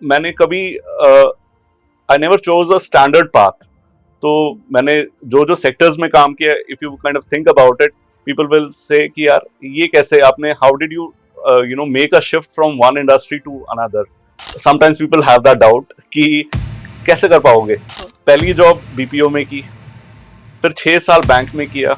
मैंने कभी I never chose a standard path. तो मैंने जो जो सेक्टर्स में काम किया, if you kind of think about it, people will say कि यार ये कैसे आपने, how did you you know make a shift from one industry to another. Sometimes people have that doubt कि कैसे कर पाओगे। पहली जॉब बीपीओ में की, फिर 6 साल बैंक में किया,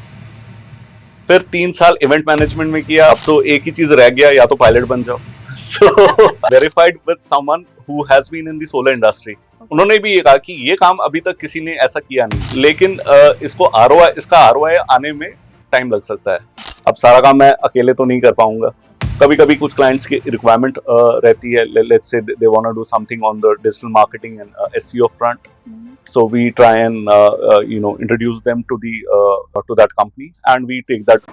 फिर 3 साल इवेंट मैनेजमेंट में किया। अब तो एक ही चीज रह गया, या तो पायलट बन जाओ। So verified with someone who has been in the solar industry. उन्होंने भी ये कहा कि ये काम अभी तक किसी ने ऐसा किया नहीं, लेकिन इसका आरओआई आने में टाइम लग सकता है। अब सारा काम मैं अकेले तो नहीं कर पाऊंगा। कभी कभी कुछ क्लाइंट्स की रिक्वायरमेंट रहती है, let's say they want to do something on the digital marketing and SEO front, so we try and introduce them to that company, and we take that.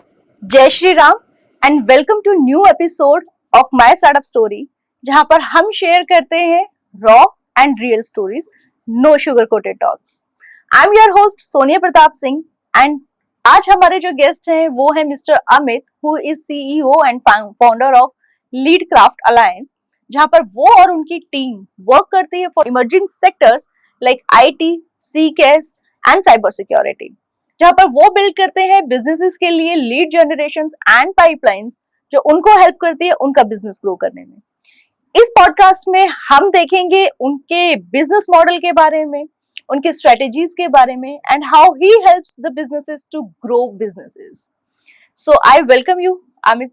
Jai Shri Ram and welcome to new episode of My Startup Story, जहाँ पर हम share करते हैं raw and real stories, no sugar coated talks. I'm your host Sonia Pratap Singh and आज हमारे जो guest हैं वो है mister Amit, who is CEO and founder of Leadcraft Alliance, जहाँ पर वो और उनकी टीम वर्क करती है for emerging sectors like IT, CCaaS and cyber security, जहाँ पर वो बिल्ड करते हैं बिजनेसेस के लिए लीड जनरेशंस एंड पाइपलाइंस जो उनको हेल्प करती है उनका बिजनेस ग्रो करने में। इस पॉडकास्ट में हम देखेंगे उनके बिजनेस मॉडल के बारे में, उनके स्ट्रेटेजीज के बारे में and how he helps the businesses to grow businesses. So I welcome you Amit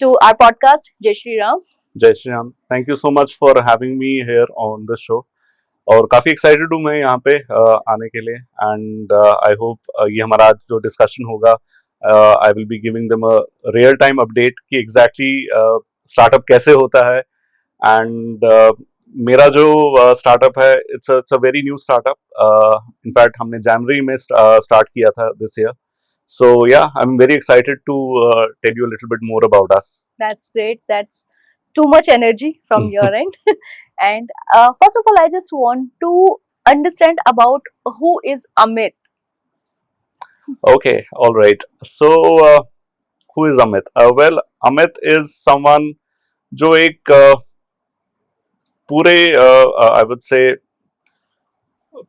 to our podcast. जय श्री राम। जय Shri Ram. Thank you so much for having me here on the show. और काफ़ी एक्साइटेड हूँ मैं यहाँ पे आने के लिए, एंड आई होप ये हमारा आज जो डिस्कशन होगा, आई will be giving them a real time update कि एग्जैक्टली स्टार्टअप कैसे होता है। एंड मेरा जो स्टार्टअप है, it's a very new startup. In fact हमने जनवरी में स्टार्ट किया था this year. So yeah, I'm very excited to tell you a little bit more about us. That's great. That's too much energy from your end. And first of all, I just want to understand about who is Amit. Okay, all right. So who is Amit? Well, Amit is someone जो एक पूरे I would say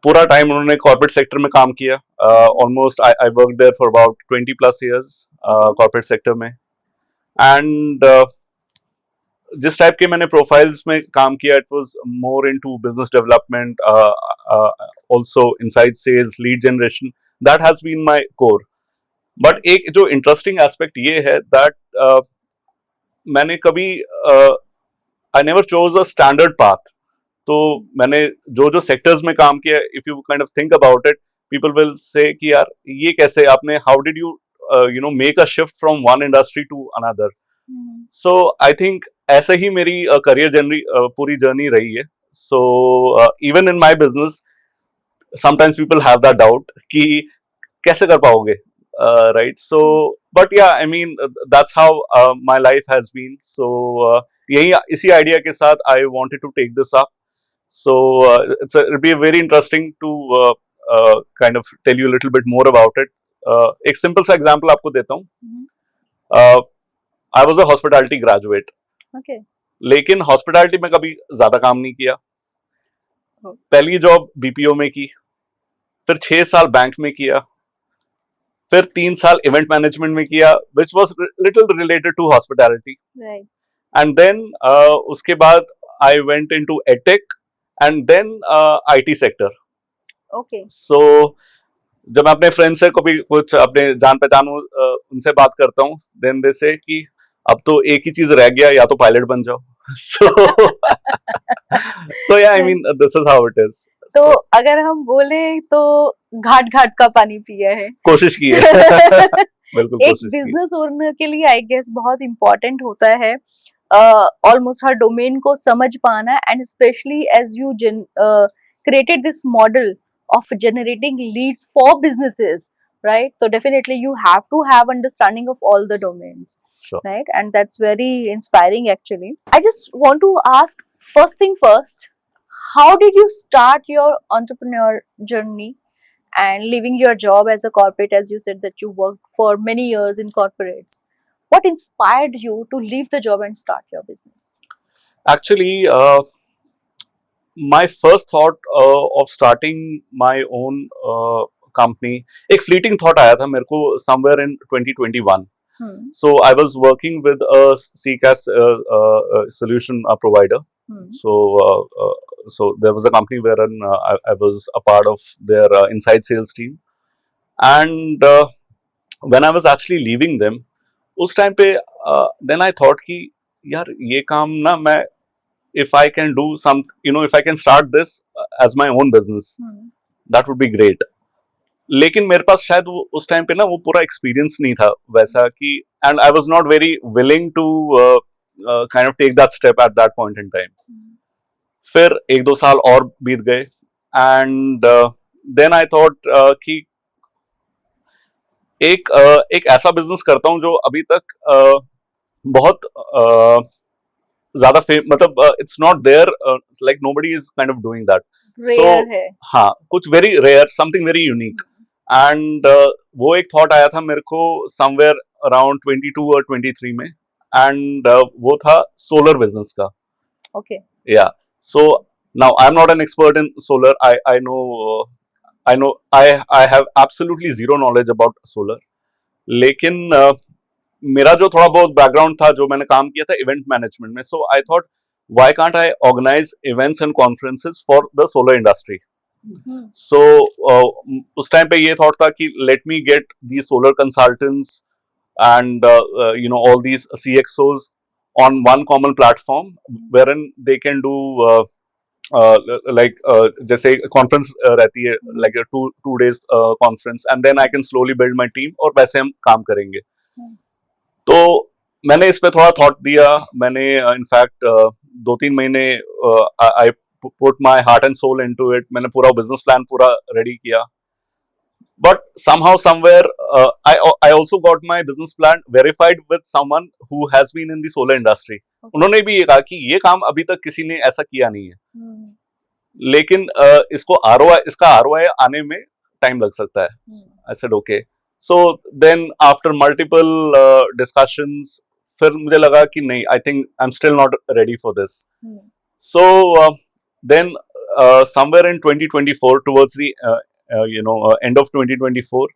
पूरा time उन्होंने corporate sector में काम किया। Almost I work there for about 20+ years corporate sector में। And जिस टाइप के मैंने प्रोफाइल्स में काम किया, it was more into business development, also inside sales, lead generation. That has been my core. But एक जो इंटरेस्टिंग एस्पेक्ट ये है दैट मैंने कभी I never chose a standard path. तो मैंने जो जो सेक्टर्स में काम किया, if you kind of think about it, people will say कि यार ये कैसे आपने, how did you make a shift from one industry to another. So I think ऐसे ही मेरी करियर पूरी जर्नी रही है। So even in my business sometimes people have that doubt कि कैसे कर पाओगे, right. So but yeah I mean that's how my life has been. So यही इसी आइडिया के साथ आई wanted to take this up. So it'll be very interesting to kind of tell you a little bit more about it. एक simple सा example आपको देता हूँ। I was a hospitality graduate. Okay. लेकिन hospitality में कभी ज़्यादा काम नहीं किया। पहली जॉब बीपीओ में की, फिर 6 साल बैंक में किया, फिर 3 साल इवेंट मैनेजमेंट में किया, which was little related to hospitality. Right. And then उसके बाद I went into edtech. And then IT sector. Okay. So जब मैं अपने फ्रेंड से कभी कुछ अपने जान पहचान उनसे बात करता हूँ, then they say कि अब तो एक ही चीज रह गया, या तो पायलट बन जाओ। So yeah, I mean this is how it is. तो अगर हम बोले तो घाट घाट का पानी पिया है, कोशिश की है। बिल्कुल एक कोशिश की। बिजनेस ओनर के लिए आई गेस बहुत इम्पोर्टेंट होता है ऑलमोस्ट हर डोमेन को समझ पाना, and specially as you created this model of generating leads for businesses, right? So definitely you have to have understanding of all the domains. Sure. Right? And that's very inspiring actually. I just want to ask, first thing first, how did you start your entrepreneur journey and leaving your job as a corporate, as you said that you worked for many years in corporates? What inspired you to leave the job and start your business? Actually my first thought of starting my own company, एक fleeting thought आया था मेरे को somewhere in 2021. Hmm. So I was working with a CCaaS solution provider. Hmm. So there was a company wherein I was a part of their inside sales team, and when I was actually leaving them, उस time पे then I thought कि यार ये काम ना मैं if I can do some, if I can start this as my own business, Hmm. that would be great. लेकिन मेरे पास शायद वो उस टाइम पे ना वो पूरा एक्सपीरियंस नहीं था वैसा कि, and I was not very willing to kind of take that step at that point in time. फिर एक दो साल और बीत गए, एंड देन आई थॉट कि एक ऐसा बिजनेस करता हूँ जो अभी तक बहुत ज्यादा मतलब it's not there, like nobody is kind of doing that. Rare है. हाँ, कुछ very rare, something very unique. And वो एक थॉट आया था मेरे को समवेयर अराउंड 22 और 23 में, एंड वो था सोलर बिजनेस का. Okay. Yeah. So now I'm not an expert in solar. I know I have absolutely zero knowledge about solar. लेकिन मेरा जो थोड़ा बहुत बैकग्राउंड था, जो मैंने काम किया था इवेंट मैनेजमेंट में, so I thought why can't I organize events and conferences for the solar industry? Hmm. So उस टाइम पे ये थॉट था कि let me get these solar consultants and all these CXOs on one common platform wherein they can do जैसे conference रहती है, like a two days conference, and then I can slowly build my team और वैसे हम काम करेंगे. तो मैंने इस पे थोड़ा थॉट दिया. मैंने इनफैक्ट 2-3 महीने I put my heart and soul into it. मैंने पूरा बिजनेस प्लान पूरा रेडी किया. But somehow, somewhere, I also got my business plan verified with someone who has been in the solar industry. उन्होंने भी ये कहा कि ये काम अभी तक किसी ने ऐसा किया नहीं है, लेकिन इसका ROI आने में टाइम लग सकता है. I said okay. So then after multiple discussions, फिर मुझे लगा कि नहीं, I think I'm still not ready for this. So then somewhere in 2024, towards the end of 2024,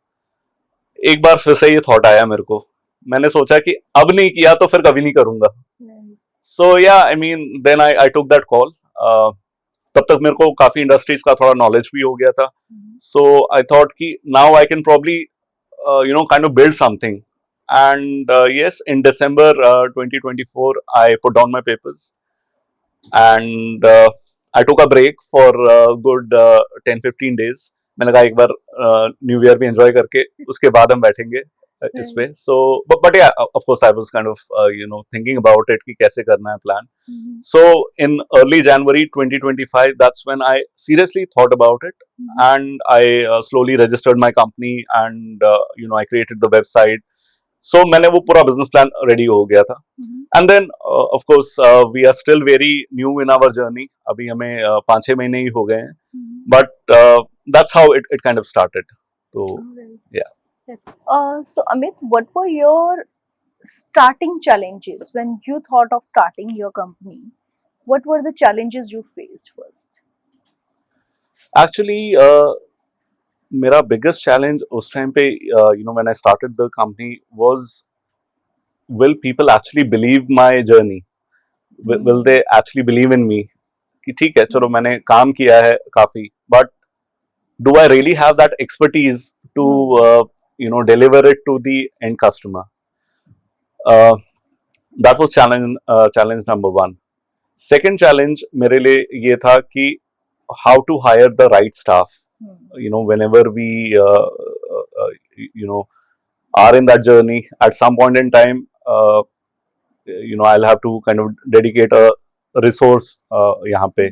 एक बार फिर से ये थॉट आया मेरे को. मैंने सोचा कि अब नहीं किया तो फिर कभी नहीं करूंगा. So yeah, I mean, then I took that call. तब तक मेरे को काफी इंडस्ट्रीज का थोड़ा नॉलेज भी हो गया था. So I thought कि now I can probably kind of build something. And yes, in December 2024, I put down my papers, and I took a break for good 10-15 days. मैंने कहा एक बार न्यू ईयर भी enjoy करके उसके बाद हम बैठेंगे इस पे. सो बट या, of course I was kind of thinking about it कि कैसे करना है plan. So in early January 2025, that's when I seriously thought about it, and I slowly registered my company, and I created the website. So मैंने वो पूरा business plan ready हो गया था. And then of course we are still very new in our journey. अभी हमें 5-6 महीने ही हो गए हैं, but that's how it kind of started. So yeah. So Amit, what were your starting challenges when you thought of starting your company? What were the challenges you faced first? Actually, मेरा biggest challenge उस time पे, when I started the company, was will people actually believe my journey? Will they actually believe in me? कि ठीक है, चलो मैंने काम किया है काफी, but do I really have that expertise to deliver it to the end customer? That was challenge number one. Second challenge मेरे लिए ये था कि how to hire the right staff. Whenever we are in that journey, at some point in time, I'll have to kind of dedicate a resource यहाँ पे.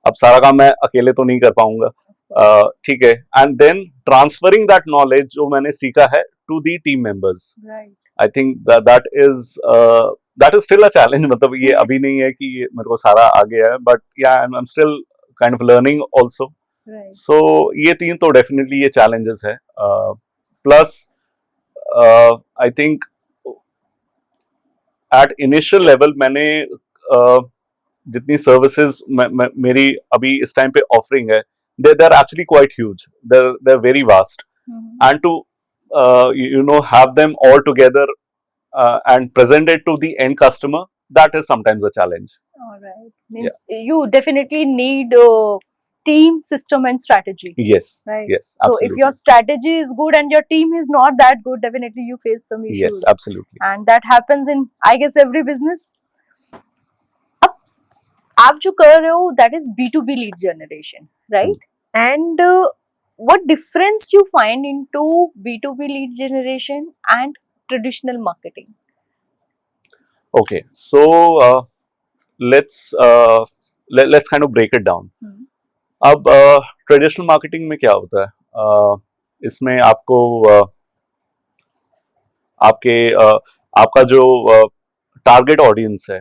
अब सारा काम मैं अकेले तो नहीं कर पाऊंगा, ठीक है. And then transferring that knowledge जो मैंने सीखा है to the team members. Right. I think that is still a challenge. मतलब ये अभी नहीं है कि मेरे को सारा आ गया है, but yeah, I'm still kind of learning also. Right. So ये तीन तो definitely ये challenges है. Plus I think at initial level मैंने जितनी सर्विसेज मेरी अभी इस टाइम पे ऑफरिंग है, they are actually quite huge. They're very vast. And to have them all together and present it to the end customer, that is sometimes a challenge. All right. Means you definitely need team, system, and strategy. Yes. Right. Yes. So Absolutely. if your strategy is good and your team is not that good, definitely you face some issues. Yes. Absolutely. And that happens in, I guess, every business. अब आप जो कर रहे हो, that is B2B lead generation, right? And what difference you find into B2B lead generation and traditional marketing? Okay. So let's kind of break it down. अब traditional marketing में क्या होता है, इसमें आपको आपके आपका जो टारगेट ऑडियंस है,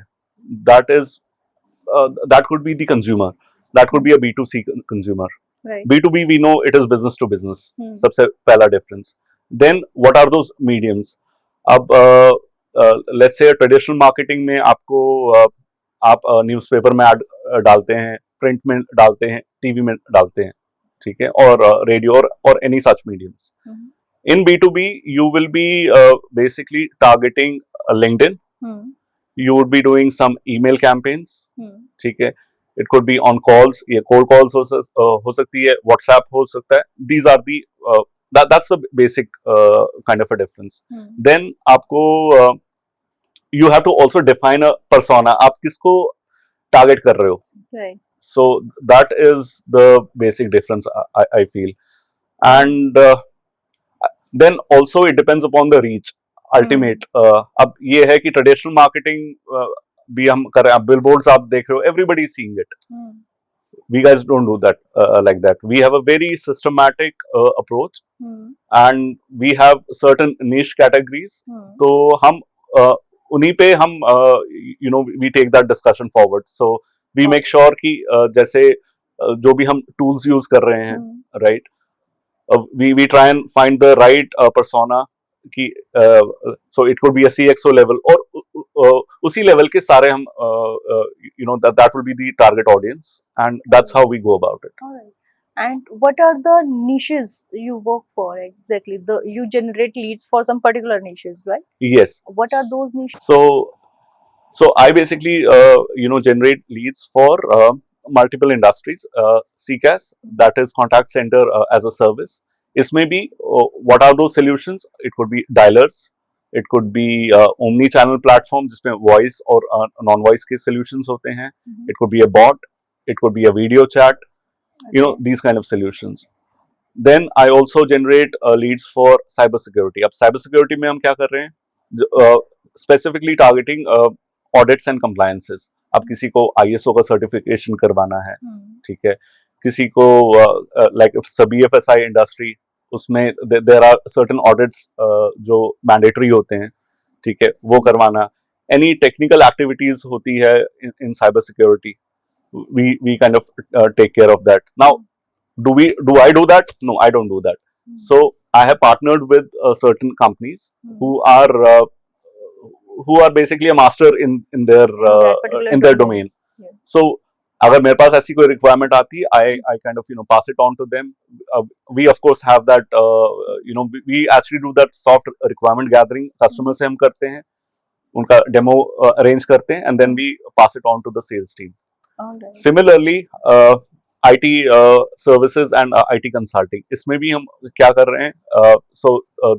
that is that could be the consumer, that could be a B2C consumer. Right. B2B we know it is business to business. Hmm. सबसे पहला difference. Then what are those mediums? अब let's say traditional marketing में आपको आप newspaper में add डालते हैं, print में डालते हैं, टीवी में डालते हैं, ठीक है, और रेडियो और any such mediums. In B2B, you will be basically targeting LinkedIn. You would be doing some email campaigns. ठीक है. It could be on calls. ये cold calls हो सकती है. WhatsApp हो सकता है. These are the that's the basic kind of a difference. Then आपको you have to also define a persona. आप किसको target कर रहे हो? Right. So that is the basic difference I feel. And then also it depends upon the reach. Ultimate. अब ये है कि ट्रेडिशनल मार्केटिंग भी हम कर रहे हैं. बिलबोर्ड्स आप देख रहे हो, everybody is seeing it. We guys don't do that like that. We have a very systematic approach, and we have certain niche categories. तो हम उन्हीं पे हम we take that discussion forward. So we make sure कि जैसे जो भी हम tools use कर रहे हैं, right? We try and find the right persona कि so it could be a CXO level और उसी level के सारे हम that will be the target audience, and that's how we go about it. All right. And what are the niches you work for exactly? You generate leads for some particular niches, right? Yes. What are those niches? So I basically generate leads for multiple industries. CCaaS, that is contact center as a service. इसमें भी what are those solutions? It could be dialers, it could be omni-channel platform जिसमें voice और non-voice के solutions होते हैं. It could be a bot, it could be a video chat, these kind of solutions. Then I also generate leads for cybersecurity. अब cybersecurity में हम क्या कर रहे हैं? Specifically targeting audits and compliances. अब किसी को ISO का certification करवाना है, ठीक है, किसी को like BFSI industry, उसमें there are certain audits जो mandatory होते हैं, ठीक है, वो करवाना. Any technical activities होती है in cyber security, we kind of take care of that. Now, do I do that? No, I don't do that. So I have partnered with certain companies who are basically a master in their domain. Yeah. So अगर मेरे पास ऐसी कोई requirement आती है, I kind of pass it on to them. We of course have that we actually do that soft requirement gathering. Customer से हम करते हैं, उनका demo arrange करते हैं, and then we pass it on to the sales team. All right. Similarly, IT services and IT consulting, इसमें भी हम क्या कर रहे हैं? So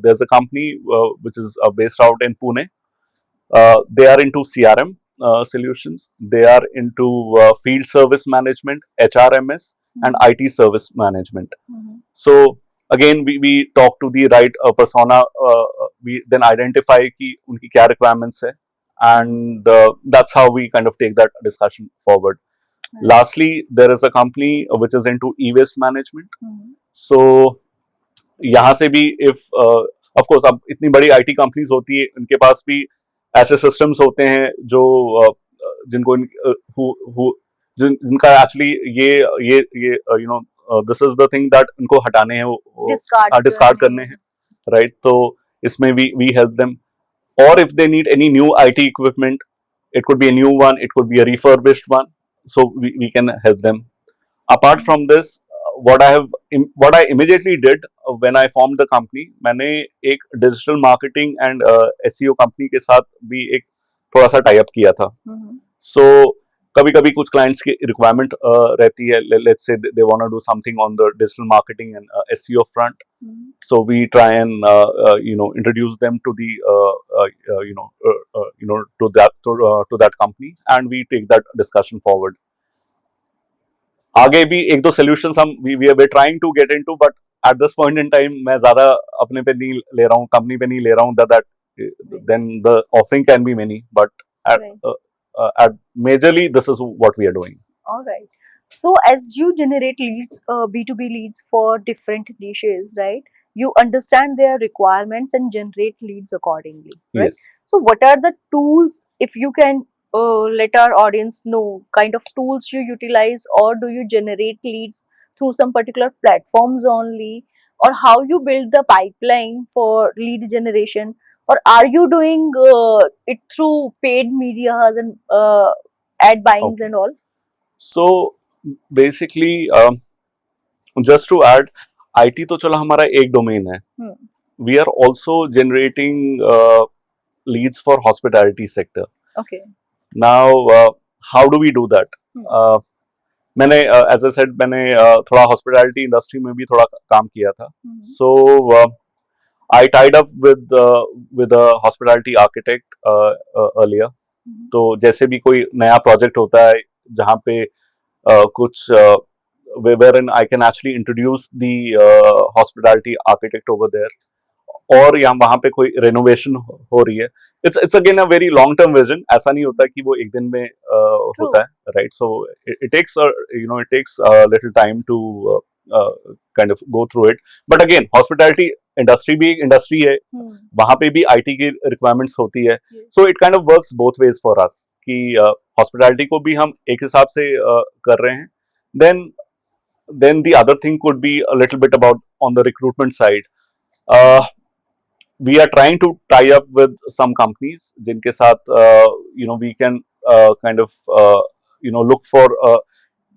there's a company which is based out in Pune. They are into CRM solutions. They are into field service management, HRMS, and IT service management. So again, we talk to the right persona. We then identify कि उनकी क्या requirements है, and that's how we kind of take that discussion forward. Lastly, there is a company which is into e-waste management. So यहाँ से भी if of course अब इतनी बड़ी IT companies होती है, उनके पास भी ऐसे systems होते हैं जो जिनको जिनका actually ये this is the thing that उनको हटाने हैं, discard करने हैं, right? तो इसमें we help them. Or if they need any new IT equipment, It could be a new one, it could be a refurbished one. So we can help them. Apart from this, what I immediately did when I formed the company, मैंने एक digital marketing and SEO company के साथ भी एक थोड़ा सा tie up किया था. So कभी कभी कुछ clients की requirement रहती है. Let's say they want to do something on the digital marketing and SEO front. So we try and introduce them to the to that company, and we take that discussion forward. आगे भी एक दो solutions हम we are trying to get into, but at this point in time मैं ज़्यादा अपने पे नहीं ले रहा हूँ, company पे नहीं ले रहा हूँ, that then the offering can be many, but at majorly this is what we are doing. All right. So as you generate leads, B2B leads for different niches, right? You understand their requirements and generate leads accordingly, right? Yes. So what are the tools, if you can let our audience know, kind of tools you utilize, or do you generate leads through some particular platforms only, or how you build the pipeline for lead generation, or are you doing it through paid medias and ad buyings and all? So basically, just to add, IT तो चलो हमारा एक domain है. We are also generating leads for hospitality sector. Okay. Now, how do we do that? मैंने as I said मैंने थोड़ा hospitality industry में भी थोड़ा काम किया था. So I tied up with a hospitality architect earlier. तो जैसे भी कोई नया प्रोजेक्ट होता है जहाँ पे कुछ wherein I can actually introduce the hospitality architect over there, और या वहाँ पे कोई renovation हो रही है, it's again a very long term vision. ऐसा नहीं होता कि वो एक दिन में होता है, right? So it takes it takes a little time to kind of go through it. But again, hospitality industry भी एक industry है, वहाँ पे भी IT की requirements होती है. So it kind of works both ways for us कि hospitality को भी हम एक हिसाब से कर रहे हैं. Then the other thing could be a little bit about on the recruitment side. We are trying to tie up with some companies जिनके साथ we can kind of look for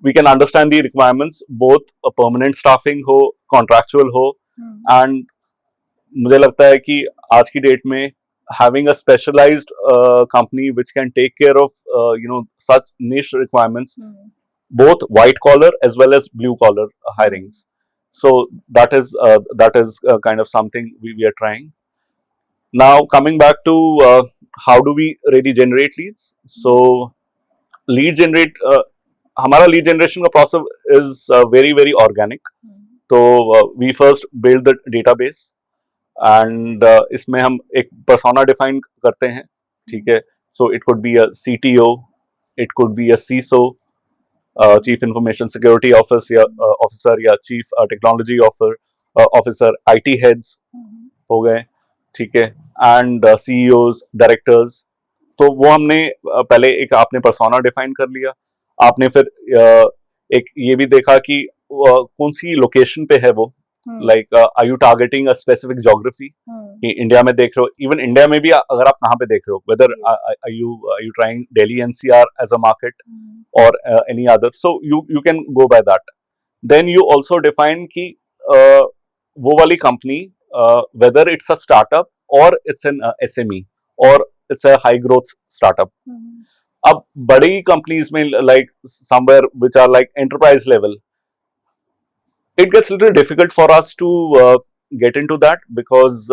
we can understand the requirements, both a permanent staffing हो, contractual हो, and मुझे लगता है कि आज की डेट में having a specialized company which can take care of such niche requirements, both white collar as well as blue collar hirings. So that is kind of something we are trying. Now coming back to how do we really generate leads? So हमारा lead generation का process is very very organic. So we first build the database, and इसमें हम एक persona define करते हैं, ठीक है? So it could be a CTO, it could be a CISO, Chief Information Security Officer या Chief Technology Officer, IT heads हो गए, ठीक है, and CEOs, directors. तो वो हमने पहले एक आपने persona define कर लिया, आपने फिर एक ये भी देखा कि कौन सी लोकेशन पे है वो, like are you targeting a specific geography? India में देख रहे हो, इवन इंडिया में भी अगर आप कहाँ पे देख रहे हो, whether are you trying Delhi NCR as a market or any other, so you can go by that. Then you also define कि वो वाली company whether it's a startup or it's an SME or it's a high growth startup. अब बड़ी companies में like somewhere which are like enterprise level, it gets a little difficult for us to get into that because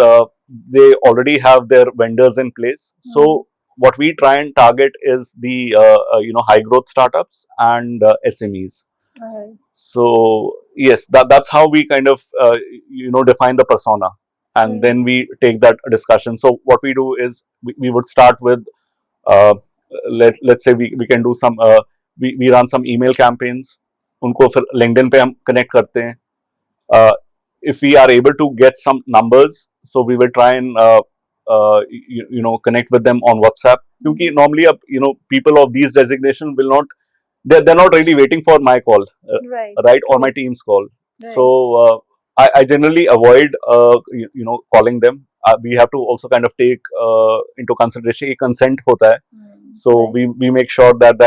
they already have their vendors in place. So what we try and target is the high growth startups and SMEs. So yes, that's how we kind of define the persona, and then we take that discussion. So what we do is we would start with let's say we can do some we run some email campaigns, उनको फिर LinkedIn पे हम connect करते हैं. If we are able to get some numbers, so we will try and connect with them on WhatsApp, क्योंकि normally अब people of these designation will not, they're not really waiting for my call, right, or my team's call. Right. So I generally avoid calling them. We have to also kind of take into consideration कि consent होता है So we make sure that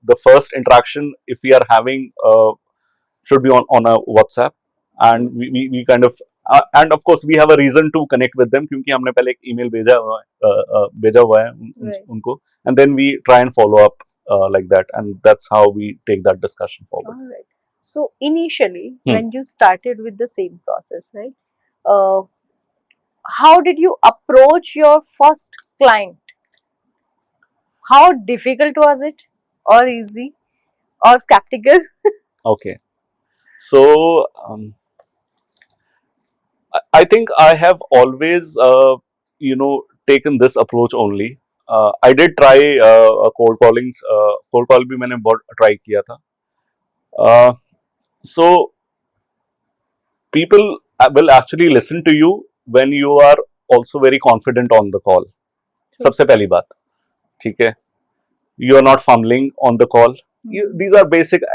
the first interaction, if we are having, should be on a WhatsApp, and we kind of and of course we have a reason to connect with them, क्योंकि हमने पहले एक email भेजा हुआ है उनको, and then we try and follow up like that, and that's how we take that discussion forward. All right. So initially, Hmm. when you started with the same process, right? How did you approach your first client? How difficult was it, or easy, or skeptical? Okay. So I think I have always, taken this approach only. I did try cold callings. Cold call भी मैंने बहुत try किया था. So people will actually listen to you when you are also very confident on the call. सबसे पहली बात, ठीक है? You are not fumbling on the call. These are basic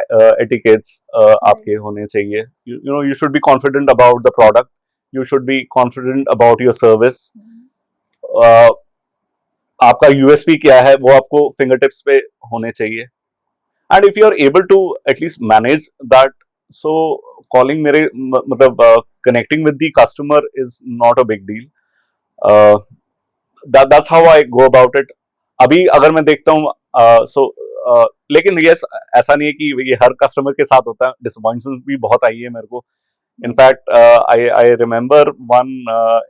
etiquettes आपके होने चाहिए. You should be confident about the product. You should be confident about your service. आपका USP क्या है वो आपको fingertips पे होने चाहिए. And if you are able to at least manage that, so calling मेरे मतलब connecting with the customer is not a big deal. That's how I go about it. अभी अगर मैं देखता हूँ लेकिन यस ऐसा नहीं है कि ये हर कस्टमर के साथ होता है. डिसअपॉइंटमेंट भी बहुत आई है मेरे को. In fact I remember one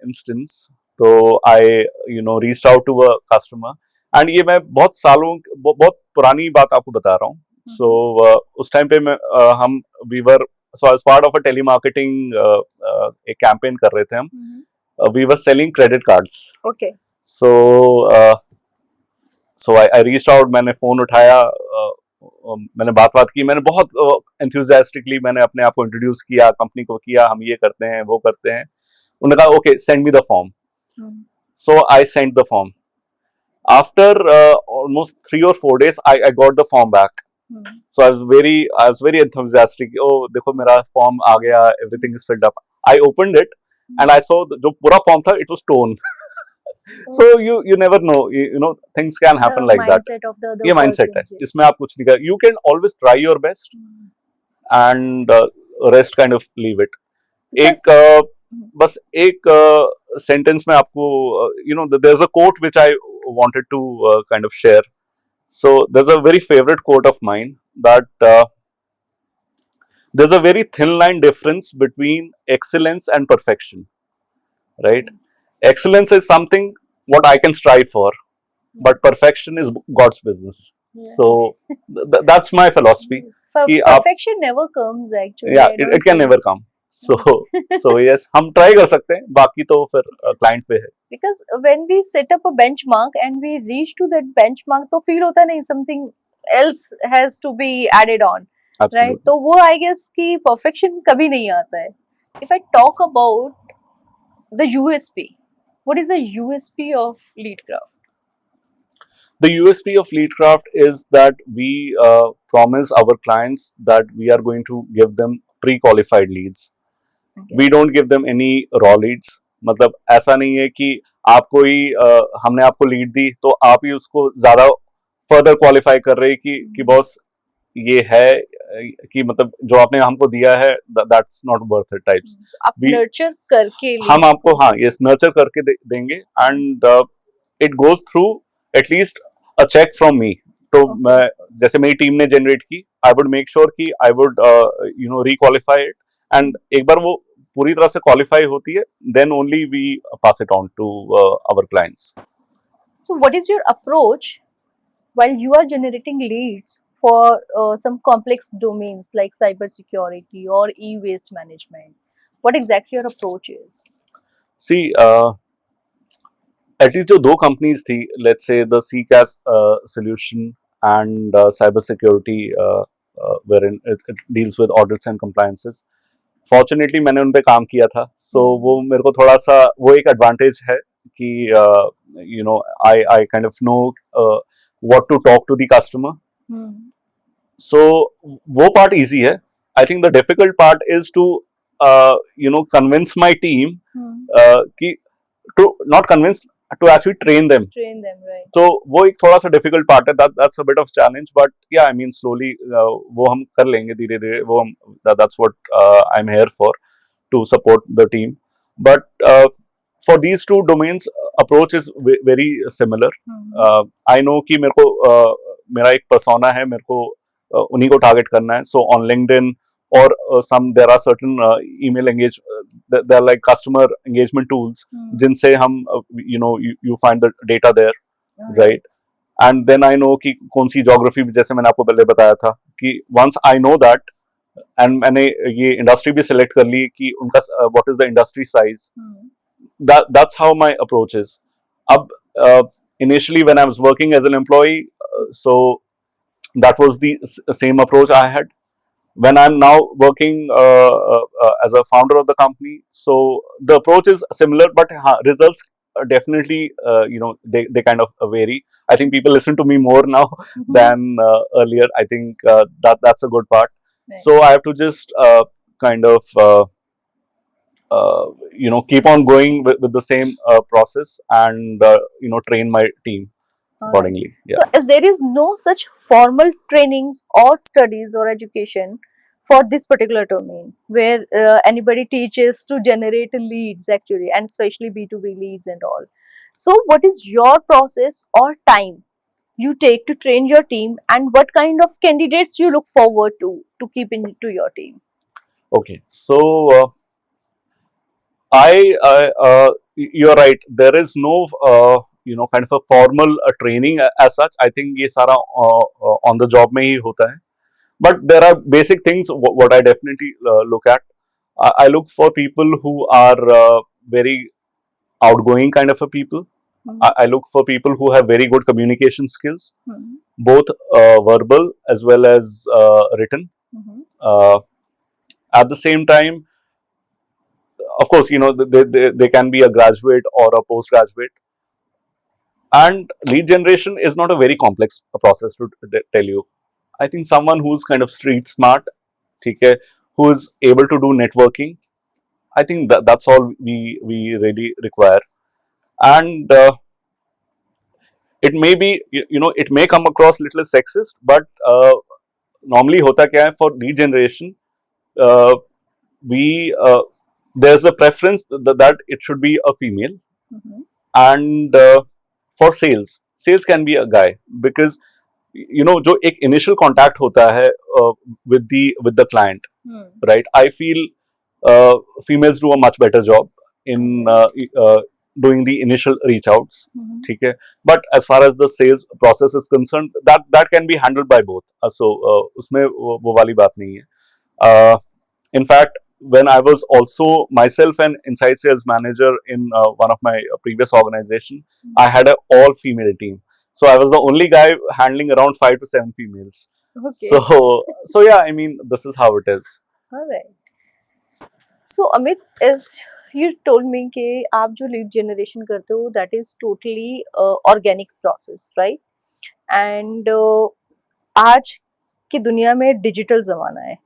instance. तो I reached out to a customer, and ये मैं बहुत पुरानी बात आपको बता रहा हूँ. सो उस टाइम पे मैं हम we were so as part of a telemarketing एक कैंपेन कर रहे थे हम. We were selling credit cards. Okay. So I reached out. मैंने फोन उठाया, मैंने बात की. मैंने बहुत एंथुसियास्टिकली मैंने अपने आप को इंट्रोड्यूस किया, कंपनी को किया, हम ये करते हैं वो करते हैं. उन्होंने कहा okay send me the form. So I send the form. After almost 3 or 4 days I got the form back. So I was very enthusiastic. Oh देखो मेरा फॉर्म आ गया, everything is filled up. I opened it and I saw जो पूरा form था it was torn. So you never know, things can happen like that. ये mindset है, इसमें आप कुछ नहीं कर. You can always try your best and rest kind of leave it. बस एक sentence में आपको there's a quote which I wanted to kind of share. So there's a very favorite quote of mine that there's a very thin line difference between excellence and perfection, right? Excellence is something what I can strive for, but perfection is God's business. Yeah. So that's my philosophy. Perfection never comes actually. Yeah, it can never come. So yes, हम try कर सकते हैं, बाकी तो फिर client पे है. Because when we set up a benchmark and we reach to that benchmark, तो feel होता नहीं something else has to be added on. Absolutely. Right? तो वो I guess कि perfection कभी नहीं आता है. If I talk about the USP, what is the USP of LeadCraft? The USP of LeadCraft is that we promise our clients that we are going to give them pre-qualified leads. Okay. We don't give them any raw leads. मतलब ऐसा नहीं है कि आपको ही हमने आपको lead दी तो आप ही उसको ज्यादा फर्दर क्वालिफाई कर रहे कि बॉस ये है कि मतलब जो आपने हमको दिया है that's not worth it types. आप नर्चर करके हम आपको यस नर्चर करके देंगे and it goes through at least a check from me. तो मैं जैसे मेरी टीम ने जनरेट की, आई वुड मेक श्योर कि I would requalify it, and एक बार वो पूरी तरह से क्वालिफाई होती है then only we pass it on to our clients. So what is your approach while you are generating leads for some complex domains like cyber security or e-waste management? What exactly your approach is? See, at least जो दो companies थी, let's say the CCAS solution and cyber security wherein it deals with audits and compliances. Fortunately मैंने उन पे काम किया था, so वो मेरे को थोड़ा सा वो एक एडवांटेज है कि I kind of know what to talk to the customer. So वो part easy है. I think the difficult part is to convince my team कि to not convince, to actually train them. Train them, right? तो वो एक थोड़ा सा difficult part है, that's a bit of challenge, but yeah, I mean slowly वो हम कर लेंगे धीरे धीरे, वो हम that's what I'm here for, to support the team. But for these two domains, approach is very similar. I know कि मेरे को मेरा एक persona है, मेरे को उन्हीं को target करना है. So on LinkedIn or there are certain email engage, there are like customer engagement tools जिनसे हम you find the data there, right? And then I know कि कौन सी geography, जैसे मैंने आपको पहले बताया था कि once I know that, and मैंने ये इंडस्ट्री भी सिलेक्ट कर ली कि उनका what is the industry size, that's how my approach is. अब initially when I was working as an employee, so that was the same approach I had. When I'm now working as a founder of the company, so the approach is similar, but results definitely they kind of vary. I think people listen to me more now than earlier. I think that's a good part. Right. So I have to just kind of keep on going with the same process, and train my team accordingly. Yeah. So, as there is no such formal trainings or studies or education for this particular domain, where anybody teaches to generate leads actually, and especially B2B leads and all. So, what is your process or time you take to train your team, and what kind of candidates you look forward to keep into your team? Okay, so you're right. There is no kind of a formal training as such. I think ये सारा on the job में ही होता है. But there are basic things what I definitely look at. I look for people who are very outgoing kind of a people. I look for people who have very good communication skills, both verbal as well as written. At the same time, of course, they can be a graduate or a postgraduate. And lead generation is not a very complex process to tell you. I think someone who's kind of street smart, okay, who is able to do networking, I think that's all we really require. And it may be, it may come across little sexist, but normally hota kya hai, for lead generation, there's a preference that it should be a female. And for sales can be a guy, because जो एक initial contact होता है with the client, right? I feel females do a much better job in doing the initial reach outs, ठीक है? But as far as the sales process is concerned, that can be handled by both. So उसमें वो वाली बात नहीं है. In fact, when I was also myself an inside sales manager in one of my previous organization, I had an all female team. So I was the only guy handling around 5 to 7 females. Okay. So yeah, I mean, this is how it is. All right. So Amit, as you told me कि आप जो lead generation करते हो, that is totally organic process, right? And आज की दुनिया में digital ज़माना है.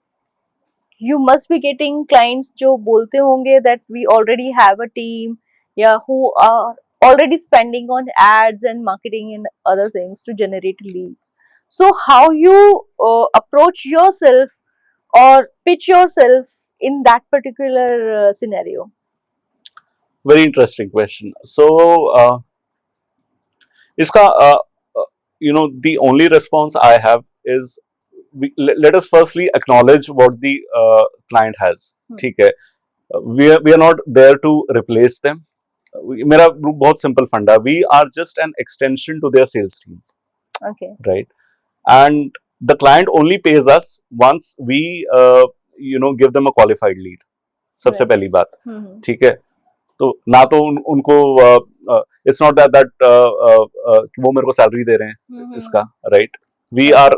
You must be getting clients जो बोलते होंगे that we already have a team, yeah, who are already spending on ads and marketing and other things to generate leads. So how you approach yourself or pitch yourself in that particular scenario? Very interesting question. So iska the only response I have is, let us firstly acknowledge what the client has. ठीक है? We are not there to replace them. मेरा बहुत simple funda. We are just an extension to their sales team. Okay. Right? And the client only pays us once we give them a qualified lead. सबसे पहली बात. ठीक है? तो ना तो उनको it's not that वो मेरे को salary दे रहे हैं इसका, right? We are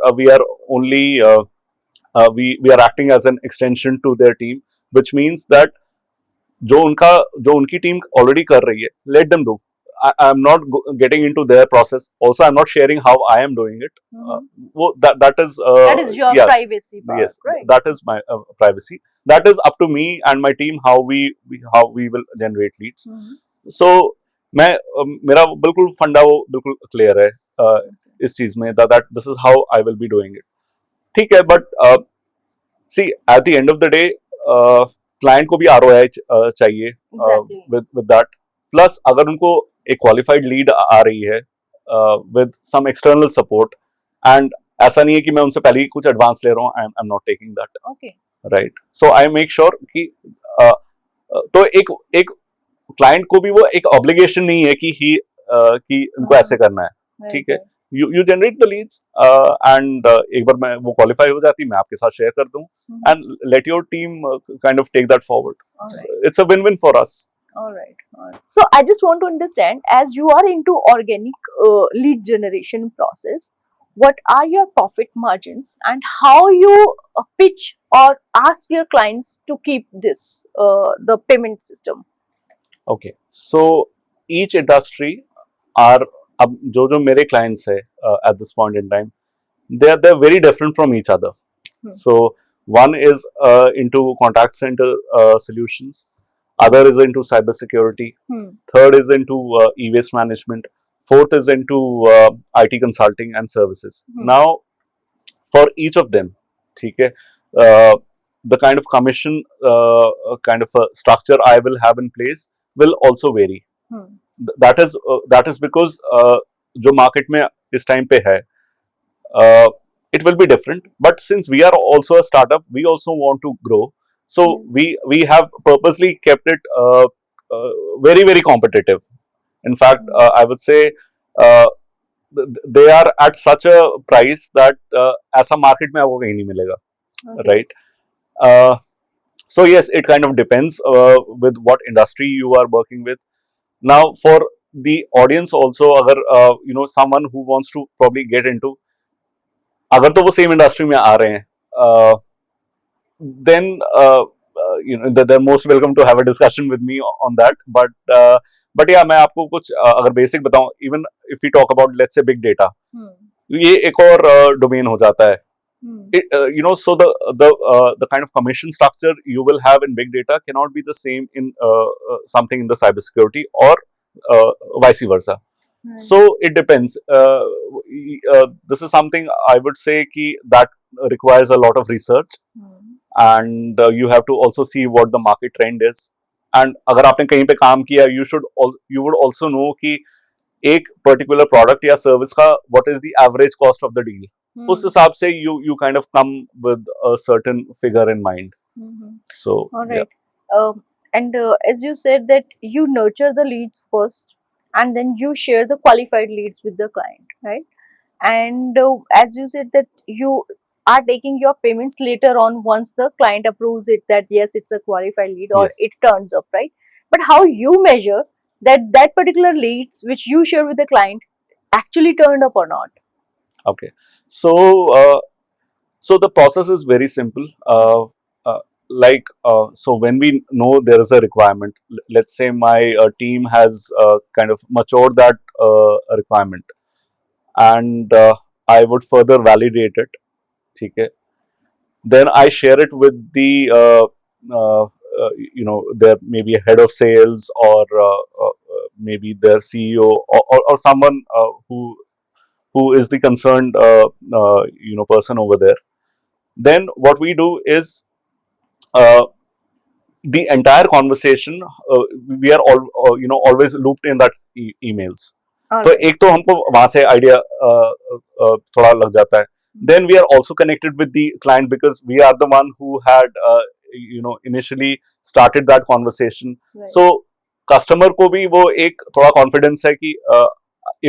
only we are acting as an extension to their team, which means that जो उनकी team already कर रही है, let them do. I'm not getting into their process. Also, I'm not sharing how I am doing it. That is your privacy part, yes, right? That is my privacy. That is up to me and my team how we will generate leads. So मैं मेरा बिल्कुल फंडा वो बिल्कुल clear है इस चीज में, that this is how I will be doing it. ठीक है, but see at the end of the day client को भी ROI चाहिए Exactly. With that. प्लस अगर उनको एक क्वालिफाइड लीड आ रही है with some external support, and ऐसा नहीं है कि मैं उनसे पहले ही कुछ एडवांस ले रहा हूँ, I am not taking that, Okay. Right. So I make sure कि तो एक एक क्लाइंट को भी वो एक ऑब्लिगेशन नहीं है कि उनको ऐसे करना है. Right, ठीक है, right. you generate the leads, and एक बार मैं वो क्वालिफाई हो जाती, मैं आपके साथ शेयर कर दूं, Mhm. and let your team kind of take that forward. All So right. it's a win-win for us. All right. All right. So I just want to understand, as you are into organic lead generation process, what are your profit margins and how you pitch or ask your clients to keep this the payment system? Okay, so each industry are, अब जो मेरे clients है at this point in time, they're very different from each other. So one is into contact center solutions, other is into cybersecurity, third is into e-waste management, fourth is into IT consulting and services. Now, for each of them, ठीक है, the kind of commission kind of a structure I will have in place will also vary. That is because जो market में इस time पे है, it will be different. But since we are also a startup, we also want to grow. So we have purposely kept it very very competitive. In fact, I would say they are at such a price that ऐसा market में आपको कहीं नहीं मिलेगा, right? So yes, it kind of depends with what industry you are working with. Now, for the audience also, अगर someone who wants to probably get into, अगर तो वो सेम इंडस्ट्री में आ रहे हैं, then they're most welcome to have a discussion with me on that. But yeah, मैं आपको कुछ अगर बेसिक बताऊं, even if we talk about let's say big data, ये एक और डोमेन हो जाता है. So the kind of commission structure you will have in big data cannot be the same in something in the cybersecurity, or vice versa. So it depends. This is something I would say that requires a lot of research, and you have to also see what the market trend is. And अगर आपने कहीं पे काम किया, you would also know कि एक particular product या service का what is the average cost of the deal. उस हिसाब से you kind of come with a certain figure in mind. So all right. And as you said that you nurture the leads first and then you share the qualified leads with the client, right? And as you said that you are taking your payments later on once the client approves it, that yes, it's a qualified lead, or Yes. it turns up, right? But how you measure that particular leads which you share with the client actually turned up or not? Okay, so so the process is very simple. So when we know there is a requirement, let's say my team has kind of matured that requirement, and I would further validate it. Okay, then I share it with the there may be a head of sales, or maybe their CEO, or someone who is the concerned person over there. Then what we do is the entire conversation, we are all always looped in that emails. तो एक तो हमको वहां से idea थोड़ा लग जाता है. Then we are also connected with the client because we are the one who had initially started that conversation. Right. So customer को भी वो एक थोड़ा confidence है कि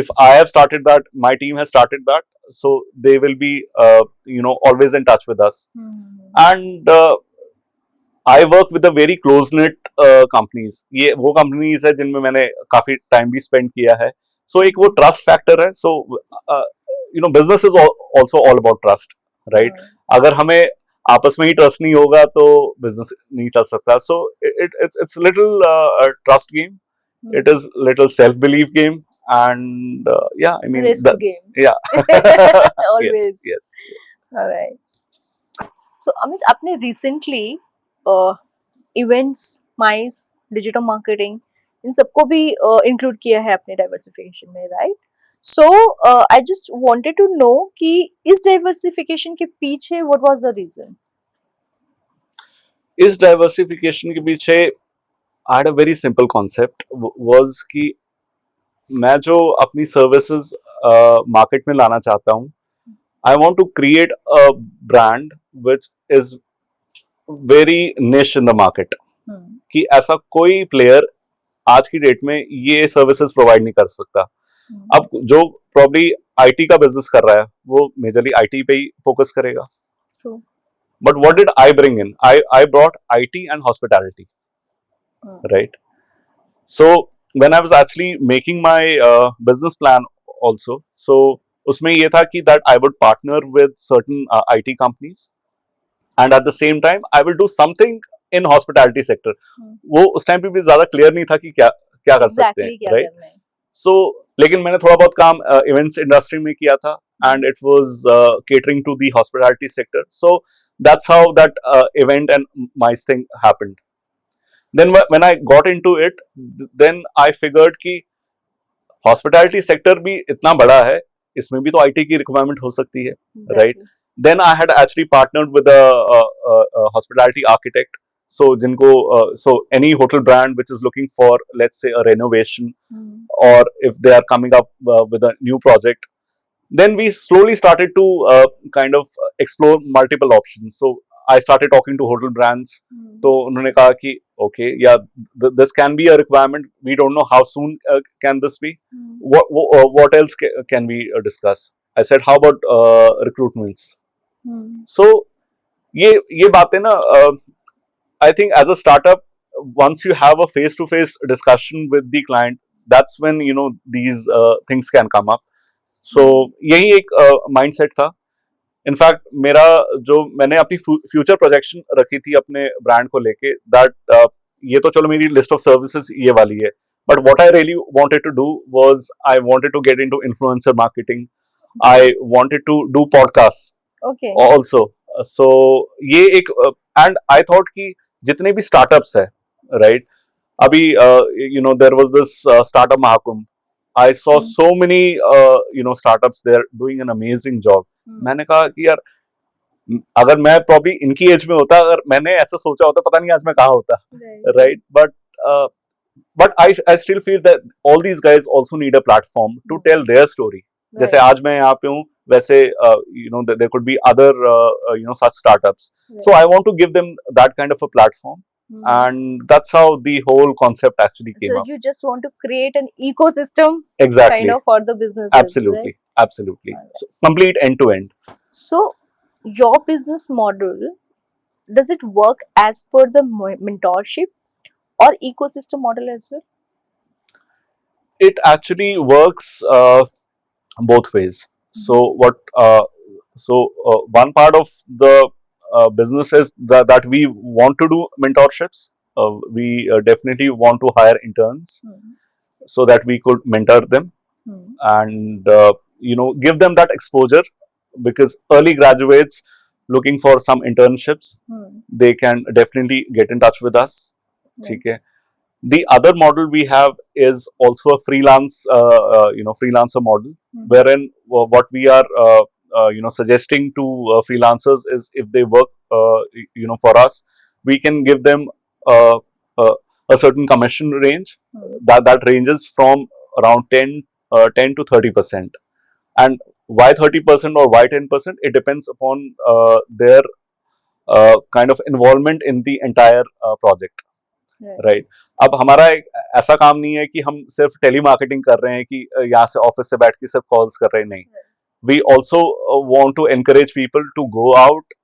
if I have started that, my team has started that, so they will be always in touch with us. And I work with a very close knit companies. ये वो companies है जिनमें मैंने काफी time भी spend किया है. So एक वो trust factor है. So business is also all about trust, right? अगर हमें आपस में ही trust नहीं होगा तो business नहीं चल सकता. So it's little trust game. It is little self belief game, and yeah, I mean risk game. Yeah. Always. Yes. All right. So Amit, आपने recently events, MICE, digital marketing इन सबको भी include किया है अपने diversification में, right? So I just wanted to know कि इस diversification के पीछे व्हाट वाज द रीजन? इस डाइवर्सिफिकेशन के पीछे I had a very simple concept was कि मैं जो अपनी सर्विसेज मार्केट में लाना चाहता हूँ, I want to create a brand which is very niche in the market, कि ऐसा कोई प्लेयर आज की डेट में ये सर्विसेज प्रोवाइड नहीं कर सकता. अब जो प्रॉब्ली आईटी का बिजनेस कर रहा है वो मेजरली आईटी पे ही फोकस करेगा. True. But what did I bring in? I brought IT and hospitality, right? So when I was actually making my business plan also, so उसमें ये था कि that I would partner with certain IT companies, and at the same time I will do something in hospitality sector. वो उस time पे भी ज्यादा clear नहीं था कि क्या क्या कर सकते Exactly हैं, क्या right? करना है? So लेकिन मैंने थोड़ा बहुत काम इवेंट्स इंडस्ट्री में किया था, and it was catering to the hospitality sector. So that's how that event and MICE thing happened. Then when I got into it, then I figured कि hospitality sector भी इतना बड़ा है, इसमें भी तो IT की requirement हो सकती है, right? Exactly. Then I had actually partnered with a hospitality architect. So जिनको so any hotel brand which is looking for, let's say, a renovation, or if they are coming up with a new project, then we slowly started to kind of explore multiple options. So I started talking to hotel brands. तो उन्होंने कहा कि okay, yeah, this can be a requirement. We don't know how soon can this be. What else can we discuss? I said, how about recruitments? So ये बातें ना, I think as a startup, once you have a face-to-face discussion with the client, that's when these things can come up. So यही एक mindset था. In fact मेरा जो मैंने अपनी फ्यूचर प्रोजेक्शन रखी थी अपने ब्रांड को लेके, दैट ये तो चलो मेरी लिस्ट ऑफ सर्विसेज ये वाली है, but what I really wanted to do was I wanted to get into influencer marketing. I wanted to do podcast Okay. Also. So ये एक एंड आई थॉट कि जितने भी स्टार्टअप्स है, राइट, अभी there was this startup Mahakumbh. I saw so many startups there doing an amazing job. मैंने कहा कि यार अगर मैं प्रॉब्ली इनकी एज में होता, अगर मैंने ऐसा सोचा होता, पता नहीं आज मैं कहाँ होता, right? But I still feel that all these guys also need a platform to tell their story. जैसे आज मैं यहाँ पे हूँ, वैसे there could be other such startups. So I want to give them that kind of a platform, and that's how the whole concept actually came So up. you just want to create an ecosystem Exactly. kind of for the businesses, Absolutely. right? Absolutely. So complete end to end. So your business model, does it work as per the mentorship or ecosystem model as well? It actually works both ways. So one part of the business is that we want to do mentorships. We definitely want to hire interns so that we could mentor them and give them that exposure, because early graduates looking for some internships, they can definitely get in touch with us. ठीक है. The other model we have is also a freelance, freelancer model, wherein what we are, suggesting to freelancers is if they work, for us, we can give them a certain commission range that ranges from around 10 to 30%. And why 30% or why 10%? It depends upon their kind of involvement in the entire project. Right. अब हमारा एक ऐसा काम नहीं है कि हम सिर्फ टेली मार्केटिंग कर रहे हैं कि यहाँ से ऑफिस से बैठ के सिर्फ कॉल्स कर रहे हैं, नहीं. We also want to encourage people to go out,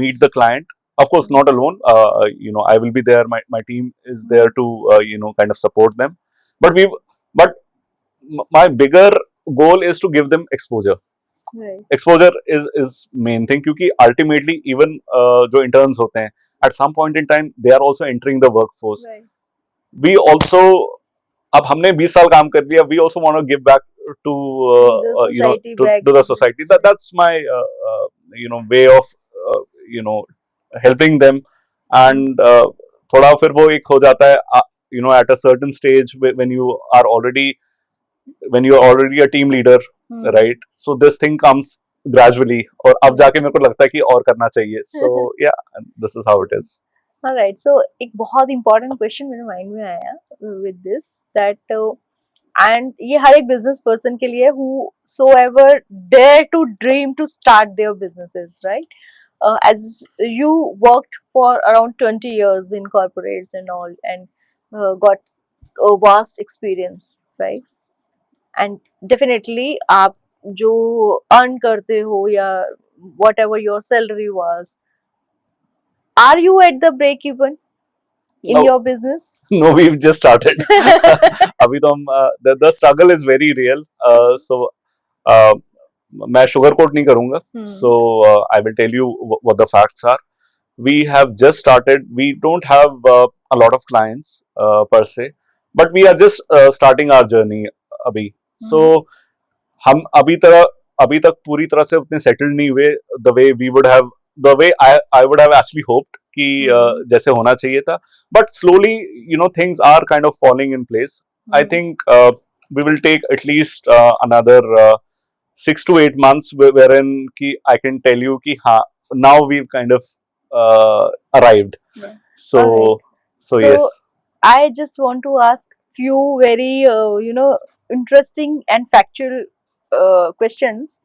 meet the client. Of course, not alone. I will be there. My team is there to kind of support them. But my bigger goal is to give them exposure. Right. Exposure is main thing, क्योंकि ultimately even जो interns होते हैं, at some point in time they are also entering the workforce. Right. We also, अब हमने 20 साल काम कर लिया, we also want to give back to to the society. That's my way of helping them, and थोड़ा फिर वो एक हो जाता है you know, at a certain stage when you are already a team leader, right? So this thing comes gradually, और अब जाके मेरे को लगता है कि और करना चाहिए. So yeah, this is how it is. Alright, so एक बहुत important question मेरे माइंड में आया with this that and ये हर एक business person के लिए whosoever dare to dream to start their businesses, right? As you worked for around 20 years in corporates and all and got a vast experience, right? And definitely आप जो earn करते हो या whatever your salary was, are you at the break even in No. your business? No, we've just started. अभी तो हम the struggle is very real. So मैं sugar coat नहीं करूँगा. So I will tell you what the facts are. We have just started. We don't have a lot of clients per se, but we are just starting our journey अभी. So हम अभी तक पूरी तरह से उतने settled नहीं हुए the way I would have actually hoped कि जैसे होना चाहिए था. But slowly, you know, things are kind of falling in place. I think we will take at least another 6 to 8 months wherein ki I can tell you ki now we've kind of arrived. Yeah. So Alright. so So, yes. I just want to ask few very interesting and factual questions.